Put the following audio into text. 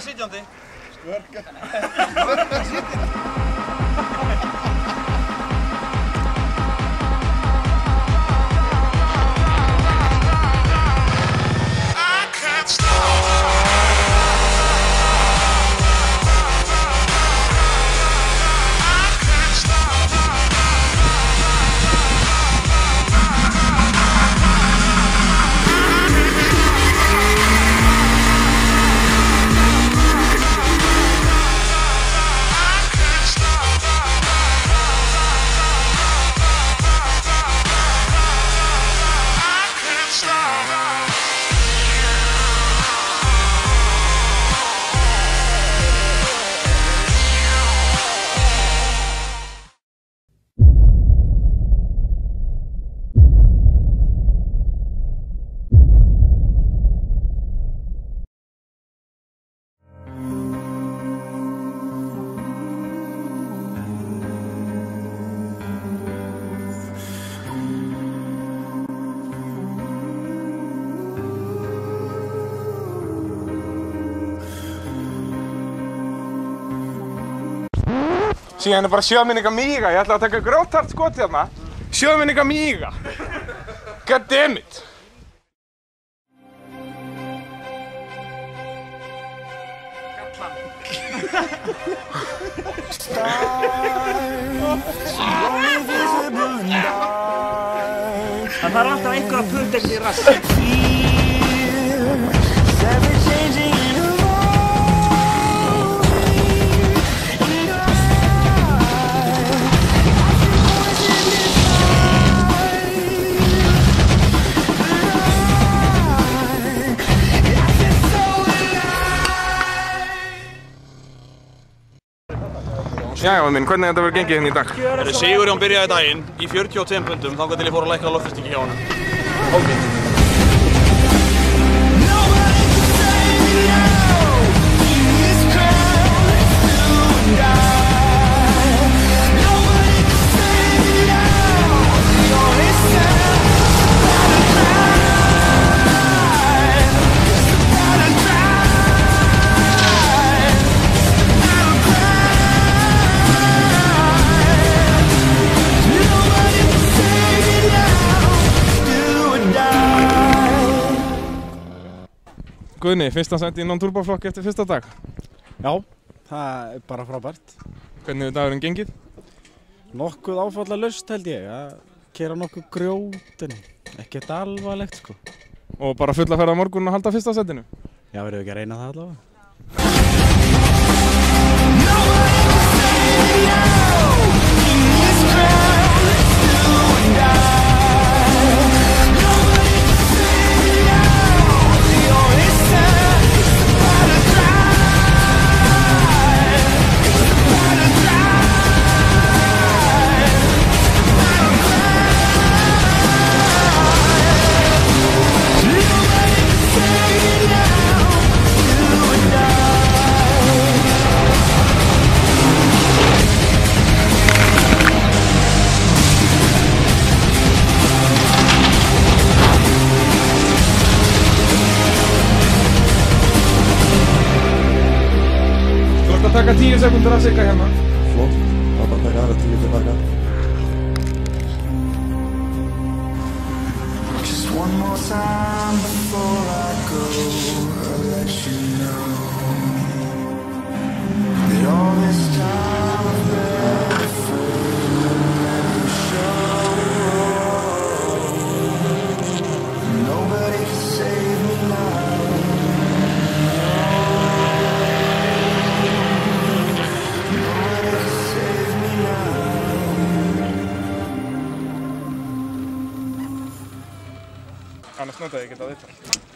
sitjandi. Skvörka. Síðan bara sjöminninga míga, ég ætla að taka grótart skot hérna. Sjöminninga míga. God damn it. Það þarf alltaf einhver að putta ekki í rassin. Jæja, minn, hvernig þetta verður gengið hérna í dag? Sigurjón byrjaði daginn í 42 pundum þangað til ég fór að lækka loftþrýstingi hjá honum. Guðni, fyrsta sæti í non-turboflokk eftir fyrsta dag? Já, það er bara frábært. Hvernig hefur dagurinn gengið? Nokkuð áfallalaust held ég, að keyra nokkuð grjót en ekkert alvarlegt sko. Og bara fulla ferð á morgun og halda fyrsta sætinu? Já, verðum við ekki að reyna það allavega. Taka 10 sekúndur að sigga hérna. Flott, það er bara að taka aðra 10 tilbaka. Just one more time before I go, I'll let you know that all this time I've been afraid to let you show. Nobody can save me now. Annars notaði ég ekki þetta.